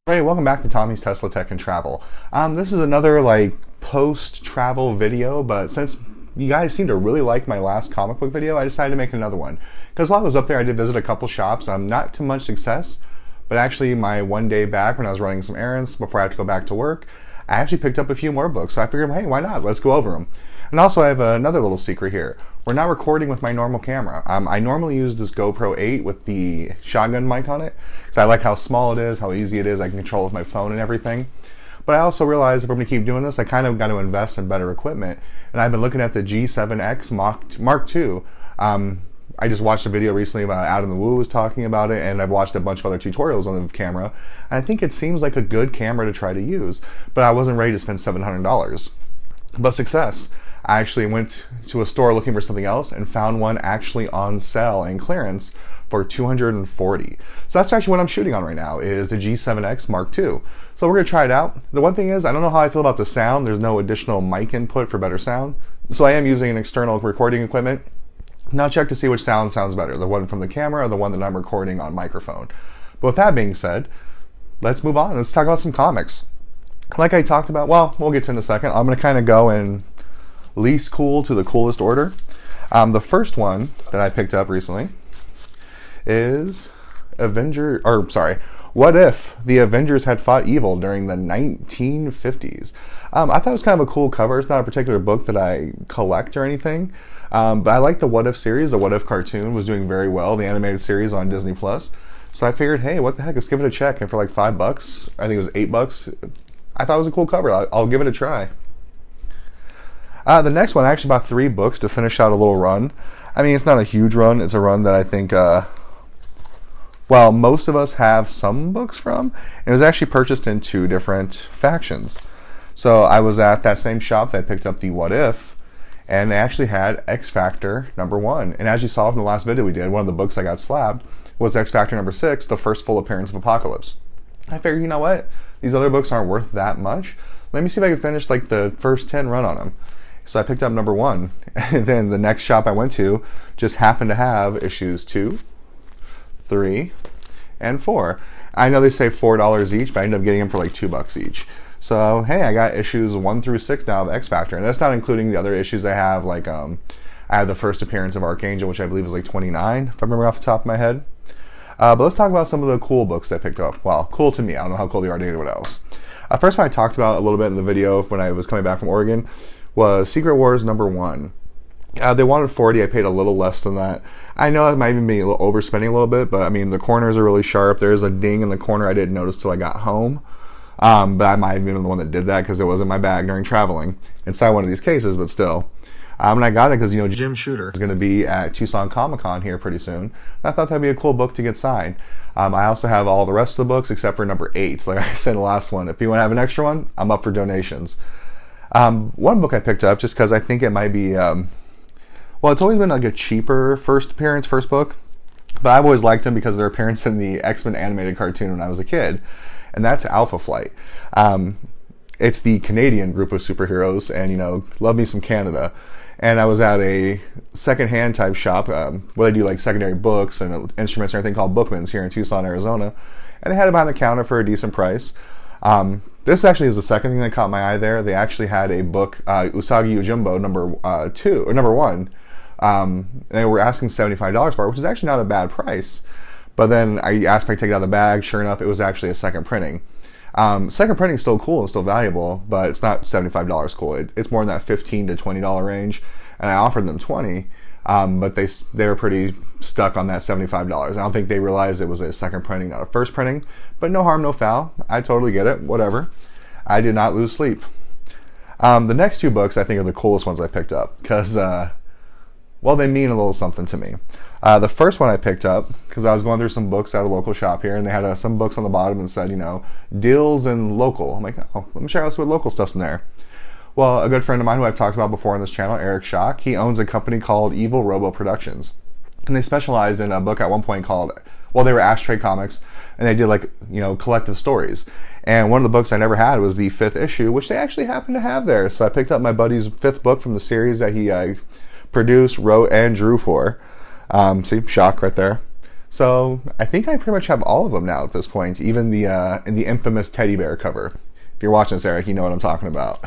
Hey, welcome back to Tommy's Tesla Tech and Travel. This is another post-travel video, but since you guys seem to really like my last comic book video, I decided to make another one. Because while I was up there, I did visit a couple shops. Not too much success, but actually my one day back when I was running some errands before I had to go back to work, I actually picked up a few more books. So I figured, hey, why not? Let's go over them. And also I have another little secret here. We're not recording with my normal camera. I normally use this GoPro 8 with the shotgun mic on it because I like how small it is, how easy it is. I can control it with my phone and everything. But I also realized if I'm going to keep doing this, I kind of got to invest in better equipment. And I've been looking at the G7X Mark II. I just watched a video recently about Adam the Woo was talking about it, and I've watched a bunch of other tutorials on the camera. And I think it seems like a good camera to try to use, but I wasn't ready to spend $700. But success. I actually went to a store looking for something else and found one actually on sale and clearance for $240. So that's actually what I'm shooting on right now, is the G7X Mark II. So we're gonna try it out. The one thing is, I don't know how I feel about the sound. There's no additional mic input for better sound. So I am using an external recording equipment. Now check to see which sound sounds better, the one from the camera or the one that I'm recording on microphone. But with that being said, let's move on. Let's talk about some comics. Like I talked about, well, we'll get to in a second. I'm gonna kind of go in least cool to the coolest order. The first one that I picked up recently is What If the Avengers Had Fought Evil During the 1950s. I thought it was kind of a cool cover. It's not a particular book that I collect or anything, but I like the What If series. The What If cartoon was doing very well, the animated series on Disney Plus. So I figured, hey, what the heck, let's give it a check. And for like $5, I think it was $8, I thought it was a cool cover. I'll give it a try. The next one, I actually bought 3 books to finish out a little run. I mean, it's not a huge run. It's a run that I think, most of us have some books from. It was actually purchased in 2 different factions. So I was at that same shop that picked up the What If, and they actually had X Factor #1. And as you saw from the last video we did, one of the books I got slabbed was X Factor #6, the first full appearance of Apocalypse. I figured, you know what? These other books aren't worth that much. Let me see if I can finish the first 10 run on them. So I picked up #1, and then the next shop I went to just happened to have issues 2, 3, and 4. I know they say $4 each, but I ended up getting them for like $2 each. So hey, I got issues 1 through 6 now of X Factor, and that's not including the other issues I have. I have the first appearance of Archangel, which I believe is like 29, if I remember off the top of my head. But let's talk about some of the cool books that I picked up. Well, cool to me. I don't know how cool they are to anyone else. First one I talked about a little bit in the video when I was coming back from Oregon was Secret Wars #1. They wanted $40. I paid a little less than that. I know I might even be overspending a little bit, but I mean, the corners are really sharp. There's a ding in the corner I didn't notice till I got home. But I might have been the one that did that because it was in my bag during traveling inside one of these cases, but still. And I got it because, Jim Shooter is going to be at Tucson Comic Con here pretty soon. I thought that'd be a cool book to get signed. I also have all the rest of the books except for #8. Like I said in the last one, if you want to have an extra one, I'm up for donations. One book I picked up just because I think it might be, it's always been like a cheaper first book, but I've always liked them because of their appearance in the X-Men animated cartoon when I was a kid, and that's Alpha Flight. It's the Canadian group of superheroes, and love me some Canada. And I was at a secondhand type shop where they do like secondary books and instruments and everything called Bookman's here in Tucson, Arizona, and they had it behind the counter for a decent price. This actually is the second thing that caught my eye there. They actually had a book, Usagi Yojimbo #1. They were asking $75 for it, which is actually not a bad price. But then I asked if I could take it out of the bag. Sure enough, it was actually a second printing. Second printing is still cool and still valuable, but it's not $75 cool. It's more in that $15 to $20 range. And I offered them $20, but they were pretty stuck on that $75. I don't think they realized it was a second printing, not a first printing. But no harm, no foul. I totally get it. Whatever. I did not lose sleep. The next 2 books I think are the coolest ones I picked up because, they mean a little something to me. The first one I picked up because I was going through some books at a local shop here, and they had some books on the bottom and said, deals and local. I'm like, oh, let me check out what local stuff's in there. Well, a good friend of mine who I've talked about before on this channel, Eric Schock, he owns a company called Evil Robo Productions. And they specialized in a book at one point called, they were Ashtray Comics, and they did collective stories. And one of the books I never had was the 5th issue, which they actually happened to have there. So I picked up my buddy's 5th book from the series that he produced, wrote, and drew for. See, Shock right there. So I think I pretty much have all of them now at this point, even in the infamous teddy bear cover. If you're watching this, Eric, you know what I'm talking about.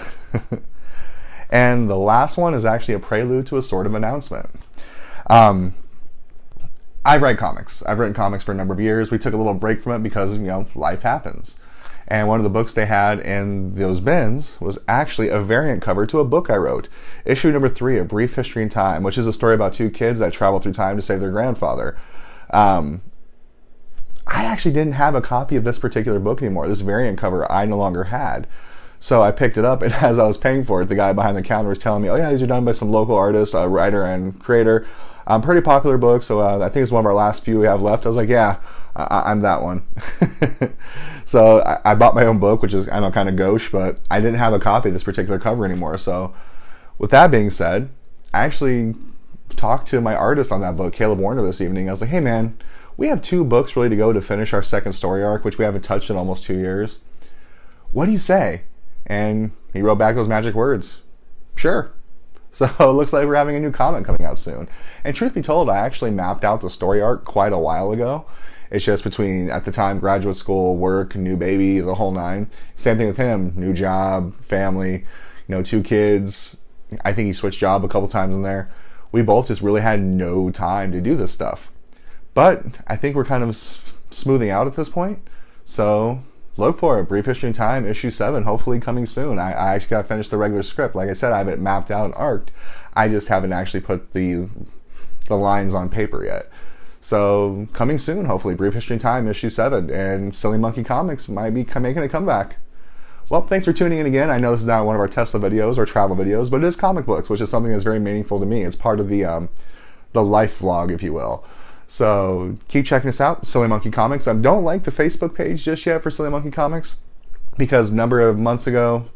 And the last one is actually a prelude to a sort of announcement. I write comics. I've written comics for a number of years. We took a little break from it because, life happens. And one of the books they had in those bins was actually a variant cover to a book I wrote. Issue number 3, A Brief History in Time, which is a story about 2 kids that travel through time to save their grandfather. I actually didn't have a copy of this particular book anymore. This variant cover I no longer had. So I picked it up, and as I was paying for it, the guy behind the counter was telling me, oh yeah, these are done by some local artist, writer, and creator. Pretty popular book, so I think it's one of our last few we have left. I was like, yeah, I'm that one. So I bought my own book, which is, I know, kind of gauche, but I didn't have a copy of this particular cover anymore. So with that being said, I actually talked to my artist on that book, Caleb Warner, this evening. I was like, hey man, we have 2 books ready to go to finish our second story arc, which we haven't touched in almost 2 years. What do you say? And he wrote back those magic words. Sure. So it looks like we're having a new comic coming out soon. And truth be told, I actually mapped out the story arc quite a while ago. It's just between, at the time, graduate school, work, new baby, the whole 9. Same thing with him. New job, family, 2 kids. I think he switched job a couple times in there. We both just really had no time to do this stuff. But I think we're kind of smoothing out at this point. So look for it. Brief History in Time, issue 7, hopefully coming soon. I actually got to finish the regular script. Like I said, I have it mapped out and arced. I just haven't actually put the lines on paper yet. So coming soon, hopefully, Brief History in Time, issue 7, and Silly Monkey Comics might be making a comeback. Well, thanks for tuning in again. I know this is not one of our Tesla videos or travel videos, but it is comic books, which is something that's very meaningful to me. It's part of the life vlog, if you will. So keep checking us out, Silly Monkey Comics. I don't like the Facebook page just yet for Silly Monkey Comics because a number of months ago,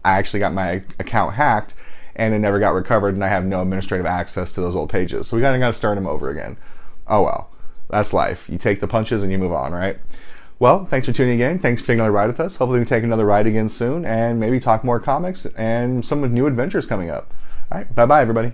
I actually got my account hacked and it never got recovered, and I have no administrative access to those old pages. So we got to start them over again. Oh well, that's life. You take the punches and you move on, right? Well, thanks for tuning in. Thanks for taking another ride with us. Hopefully we can take another ride again soon and maybe talk more comics and some new adventures coming up. All right, bye-bye, everybody.